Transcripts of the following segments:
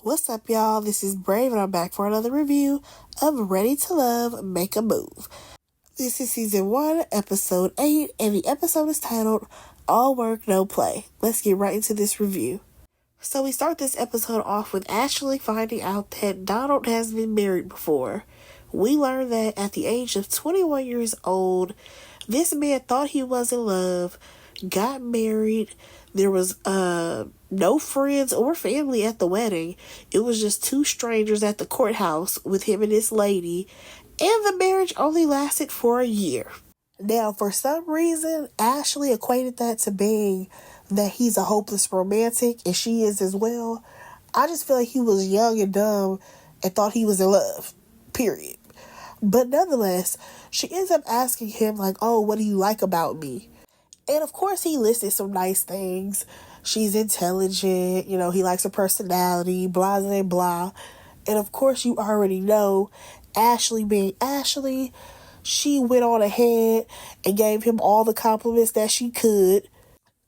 What's up, y'all? This is Brave, and I'm back for another review of Ready to Love, Make a Move. This is season 1, episode 8, and the episode is titled All Work, No Play. Let's get right into this review. So we start this episode off with Ashley finding out that Donald has been married before. We learn that at the age of 21 years old, this man thought he was in love, got married. There was no friends or family at the wedding. It was just two strangers at the courthouse with him and this lady, and the marriage only lasted for a year. Now, for some reason, Ashley equated that to being that he's a hopeless romantic, and she is as well. I just feel like he was young and dumb and thought he was in love, period. But nonetheless, she ends up asking him, like, oh, what do you like about me? And of course, he listed some nice things. She's intelligent, he likes her personality, blah, blah, blah. And of course, you already know, Ashley being Ashley, she went on ahead and gave him all the compliments that she could.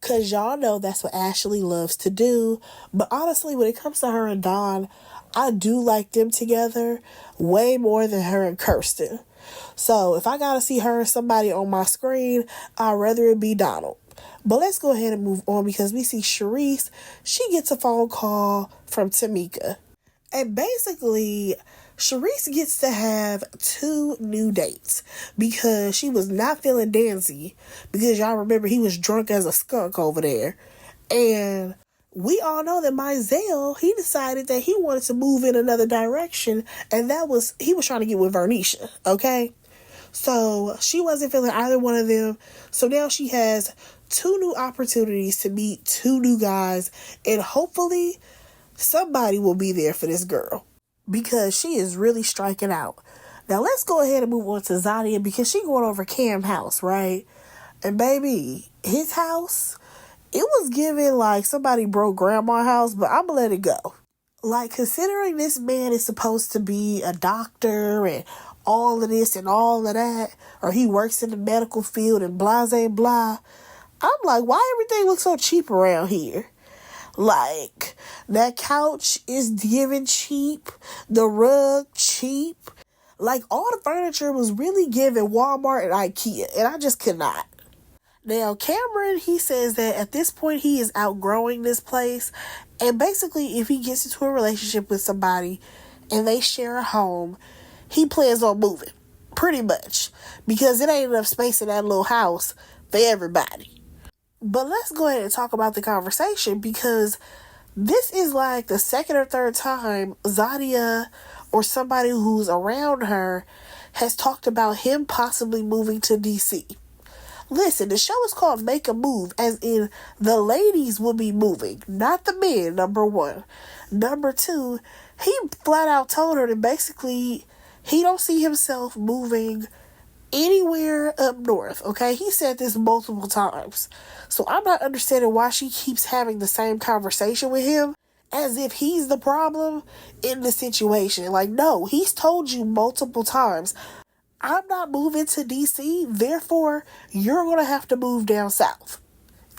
Because y'all know that's what Ashley loves to do. But honestly, when it comes to her and Don, I do like them together way more than her and Kirsten. So if I gotta see her and somebody on my screen, I'd rather it be Donald. But let's go ahead and move on because we see Charisse. She gets a phone call from Tamika. And basically, Charisse gets to have 2 new dates because she was not feeling Danzy, because y'all remember he was drunk as a skunk over there. And we all know that Mizell, he decided that he wanted to move in another direction, and he was trying to get with Vernisha, okay? So she wasn't feeling either one of them. So now she has 2 new opportunities to meet 2 new guys, and hopefully somebody will be there for this girl because she is really striking out. Now let's go ahead and move on to Zadia because she going over Cam's house, right? And baby, his house, it was giving like somebody broke grandma's house, but I'm gonna let it go. Like, considering this man is supposed to be a doctor and all of this and all of that, or he works in the medical field and blah, blah, blah, I'm like, why everything looks so cheap around here? Like, that couch is giving cheap, the rug cheap. Like, all the furniture was really giving Walmart and IKEA, and I just could not. Now, Cameron, he says that at this point he is outgrowing this place, and basically if he gets into a relationship with somebody and they share a home, he plans on moving, pretty much, because it ain't enough space in that little house for everybody. But let's go ahead and talk about the conversation, because this is like the second or third time Zadia or somebody who's around her has talked about him possibly moving to DC. Listen, the show is called Make a Move, as in the ladies will be moving, not the men, number 1. Number 2, he flat out told her that basically he don't see himself moving anywhere up north, okay? He said this multiple times. So I'm not understanding why she keeps having the same conversation with him as if he's the problem in the situation. Like, no, he's told you multiple times, I'm not moving to DC, therefore, you're going to have to move down south.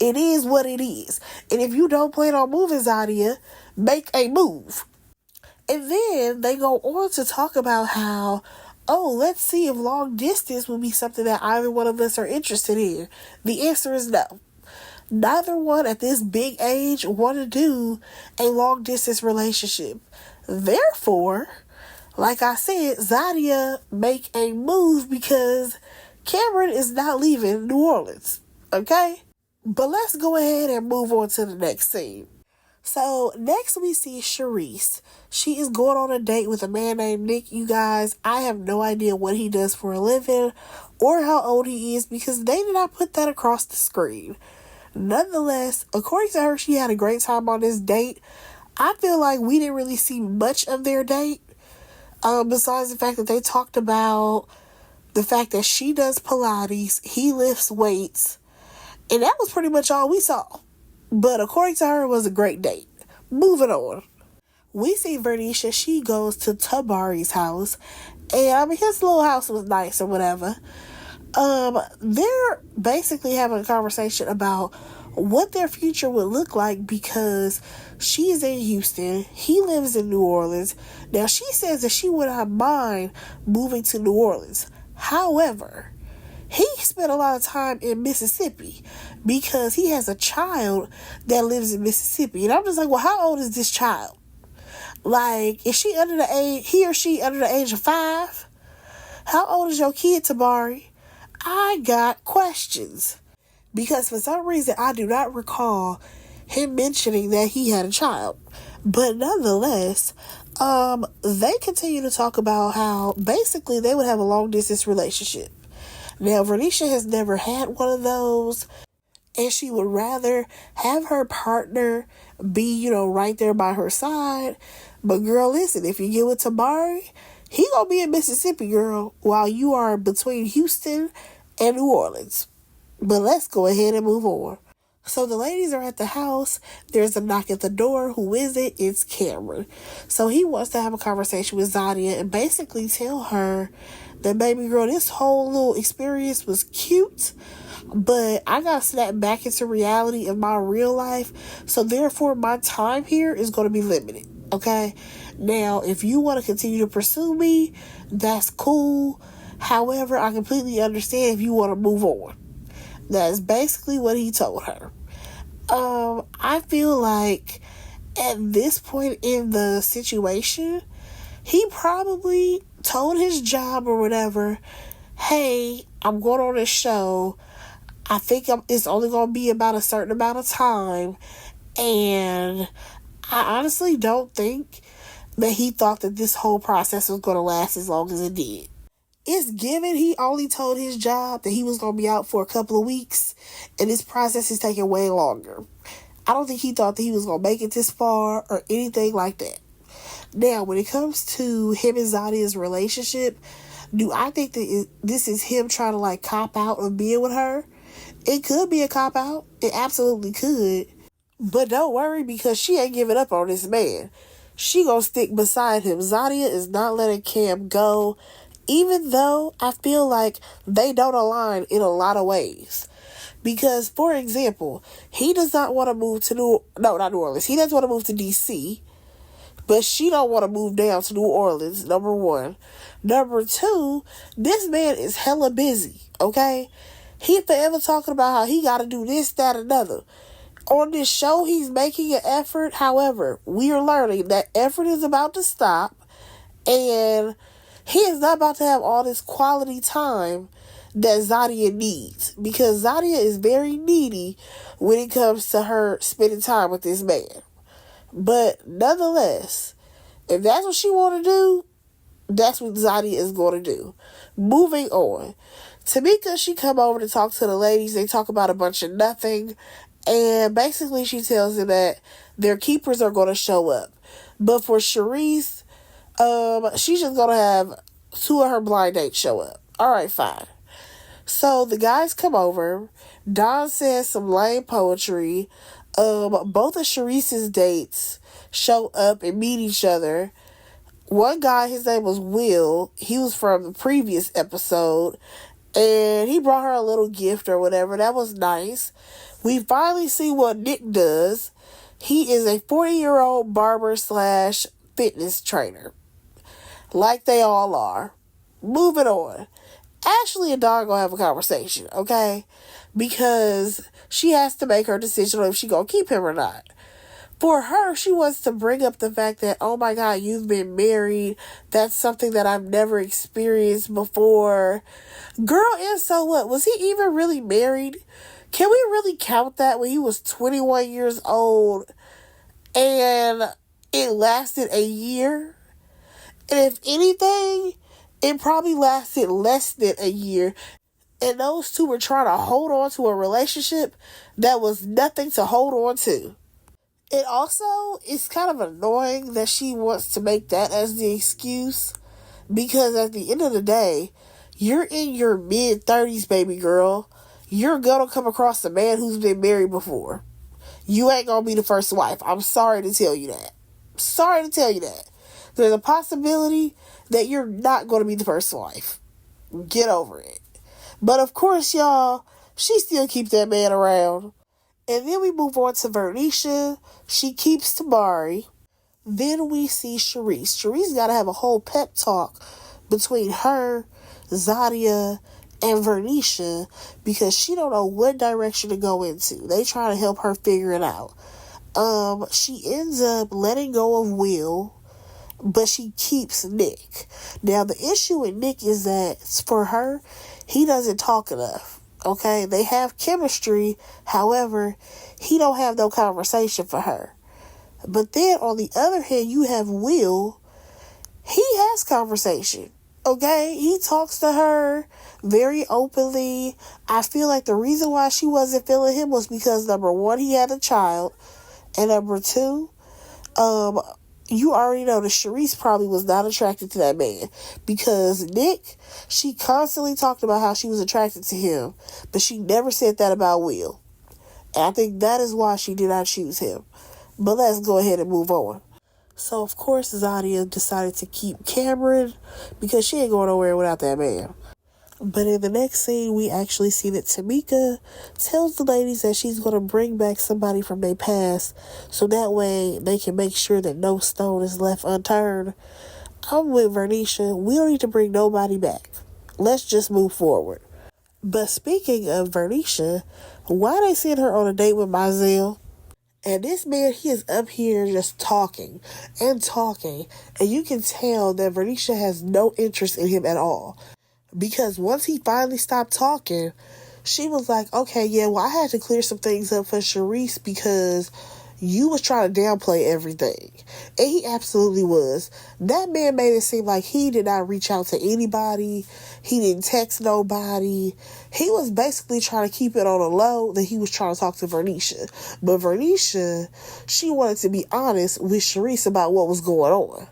It is what it is. And if you don't plan on moving, Zadia, make a move. And then they go on to talk about how, oh, let's see if long distance will be something that either one of us are interested in. The answer is no. Neither one at this big age want to do a long distance relationship. Therefore, like I said, Zadia make a move because Cameron is not leaving New Orleans, okay? But let's go ahead and move on to the next scene. So next we see Charisse. She is going on a date with a man named Nick, you guys. I have no idea what he does for a living or how old he is because they did not put that across the screen. Nonetheless, according to her, she had a great time on this date. I feel like we didn't really see much of their date. Besides the fact that they talked about the fact that she does Pilates, he lifts weights, and that was pretty much all we saw. But according to her, it was a great date. Moving on. We see Vernisha, she goes to Tabari's house, and his little house was nice or whatever. They're basically having a conversation about what their future would look like, because she's in Houston, he lives in New Orleans. Now, she says that she would not mind moving to New Orleans. However, he spent a lot of time in Mississippi because he has a child that lives in Mississippi. And I'm just like, well, how old is this child? Like, is she under the age, he or she under the age of 5? How old is your kid, Tabari? I got questions. Because for some reason, I do not recall him mentioning that he had a child. But nonetheless, they continue to talk about how basically they would have a long distance relationship. Now, Vernisha has never had one of those, and she would rather have her partner be, right there by her side. But girl, listen, if you get with Tabari, he gonna be in Mississippi, girl, while you are between Houston and New Orleans. But let's go ahead and move on. So the ladies are at the house. There's a knock at the door. Who is it? It's Cameron. So he wants to have a conversation with Zadia and basically tell her that, baby girl, this whole little experience was cute, but I gotta snap back into reality of my real life. So therefore, my time here is going to be limited. Okay? Now, if you want to continue to pursue me, that's cool. However, I completely understand if you want to move on. That's basically what he told her. I feel like at this point in the situation, he probably told his job or whatever, hey, I'm going on this show. I think it's only going to be about a certain amount of time. And I honestly don't think that he thought that this whole process was going to last as long as it did. It's given he only told his job that he was going to be out for a couple of weeks, and this process is taking way longer. I don't think he thought that he was going to make it this far or anything like that. Now, when it comes to him and Zadia's relationship, do I think that this is him trying to cop out of being with her? It could be a cop out. It absolutely could. But don't worry, because she ain't giving up on this man. She gonna stick beside him. Zadia is not letting Cam go, even though I feel like they don't align in a lot of ways. Because, for example, he does not want to move to not New Orleans. He doesn't want to move to D.C., but she don't want to move down to New Orleans, number one. Number two, this man is hella busy, okay? He forever talking about how he got to do this, that, another. On this show, he's making an effort. However, we are learning that effort is about to stop, and he is not about to have all this quality time that Zadia needs, because Zadia is very needy when it comes to her spending time with this man. But nonetheless, if that's what she want to do, that's what Zadia is going to do. Moving on. Tamika, she come over to talk to the ladies. They talk about a bunch of nothing. And basically she tells them that their keepers are going to show up. But for Charisse, she's just going to have 2 of her blind dates show up. Alright, fine. So the guys come over. Don says some lame poetry. Both of Charisse's dates show up and meet each other. One guy, his name was Will. He was from the previous episode. And he brought her a little gift or whatever. That was nice. We finally see what Nick does. He is a 40-year-old barber / fitness trainer. Like they all are. Moving on. Ashley and Dawn gonna have a conversation, okay? Because she has to make her decision on if she gonna keep him or not. For her, she wants to bring up the fact that, oh my God, you've been married. That's something that I've never experienced before. Girl, and so what? Was he even really married? Can we really count that when he was 21 years old and it lasted a year? And if anything, it probably lasted less than a year. And those two were trying to hold on to a relationship that was nothing to hold on to. It also is kind of annoying that she wants to make that as the excuse, because at the end of the day, you're in your mid-30s, baby girl. You're gonna come across a man who's been married before. You ain't gonna be the first wife. I'm sorry to tell you that. Sorry to tell you that. There's a possibility that you're not gonna be the first wife. Get over it. But of course, y'all, she still keeps that man around. And then we move on to Vernisha. She keeps Tamari. Then we see Sharice. Sharice got to have a whole pep talk between her, Zadia, and Vernisha because she don't know what direction to go into. They try to help her figure it out. She ends up letting go of Will, but she keeps Nick. Now, the issue with Nick is that for her, he doesn't talk enough. Okay? They have chemistry. However, he don't have no conversation for her. But then, on the other hand, you have Will. He has conversation. Okay? He talks to her very openly. I feel like the reason why she wasn't feeling him was because, number one, he had a child. And number two, you already know that Sharice probably was not attracted to that man because Nick, she constantly talked about how she was attracted to him, but she never said that about Will. And I think that is why she did not choose him. But let's go ahead and move on. So, of course, Zadia decided to keep Cameron because she ain't going nowhere without that man. But in the next scene, we actually see that Tamika tells the ladies that she's going to bring back somebody from their past so that way they can make sure that no stone is left unturned. I'm with Vernisha. We don't need to bring nobody back. Let's just move forward. But speaking of Vernisha, why they send her on a date with Mizell? And this man, he is up here just talking and talking. And you can tell that Vernisha has no interest in him at all. Because once he finally stopped talking, she was like, okay, yeah, well, I had to clear some things up for Sharice because you was trying to downplay everything. And he absolutely was. That man made it seem like he did not reach out to anybody. He didn't text nobody. He was basically trying to keep it on a low that he was trying to talk to Vernisha. But Vernisha, she wanted to be honest with Sharice about what was going on.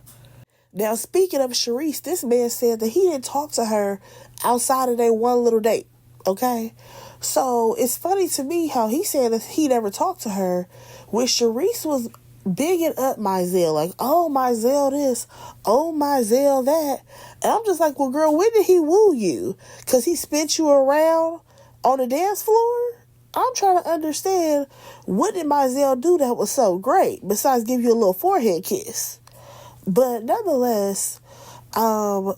Now, speaking of Sharice, this man said that he didn't talk to her outside of their one little date, okay? So, it's funny to me how he said that he never talked to her when Sharice was bigging up Mizell, like, oh, Mizell this, oh, Mizell that. And I'm just like, well, girl, when did he woo you? Because he spent you around on the dance floor? I'm trying to understand, what did Mizell do that was so great besides give you a little forehead kiss? But nonetheless, Mizell,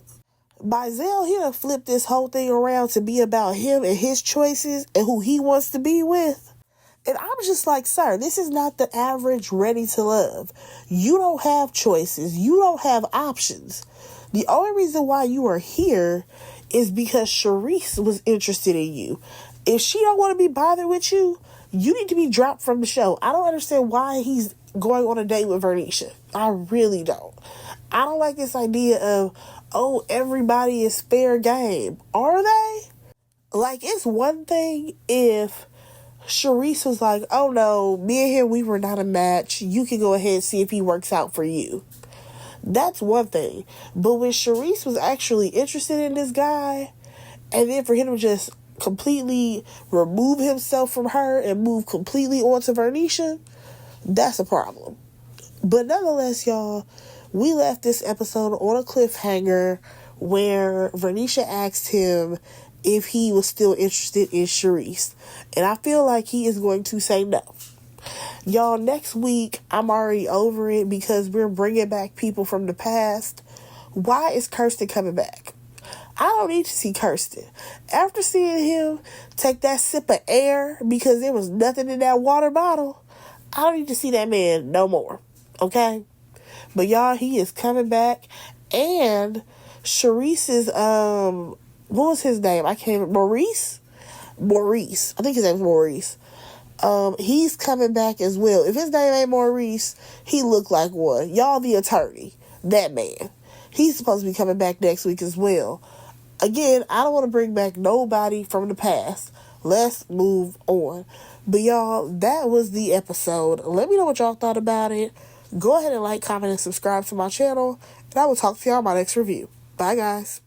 he done flipped this whole thing around to be about him and his choices and who he wants to be with. And I'm just like, sir, this is not the average Ready to Love. You don't have choices. You don't have options. The only reason why you are here is because Sharice was interested in you. If she don't want to be bothered with you, you need to be dropped from the show. I don't understand why he's going on a date with Vernisha. I really don't. I don't like this idea of, oh, everybody is fair game. Are they? Like, it's one thing if Sharice was like, oh no, me and him, we were not a match. You can go ahead and see if he works out for you. That's one thing. But when Sharice was actually interested in this guy, and then for him to just completely remove himself from her and move completely onto Vernisha, that's a problem. But nonetheless, y'all, we left this episode on a cliffhanger where Vernisha asked him if he was still interested in Sharice. And I feel like he is going to say no. Y'all, next week, I'm already over it because we're bringing back people from the past. Why is Kirsten coming back? I don't need to see Kirsten. After seeing him take that sip of air because there was nothing in that water bottle, I don't need to see that man no more. Okay? But y'all, he is coming back. And Sharice's, what was his name? I can't remember. Maurice. I think his name's Maurice. He's coming back as well. If his name ain't Maurice, he looked like one. Y'all, the attorney. That man. He's supposed to be coming back next week as well. Again, I don't want to bring back nobody from the past. Let's move on. But y'all, that was the episode. Let me know what y'all thought about it. Go ahead and like, comment, and subscribe to my channel. And I will talk to y'all in my next review. Bye, guys.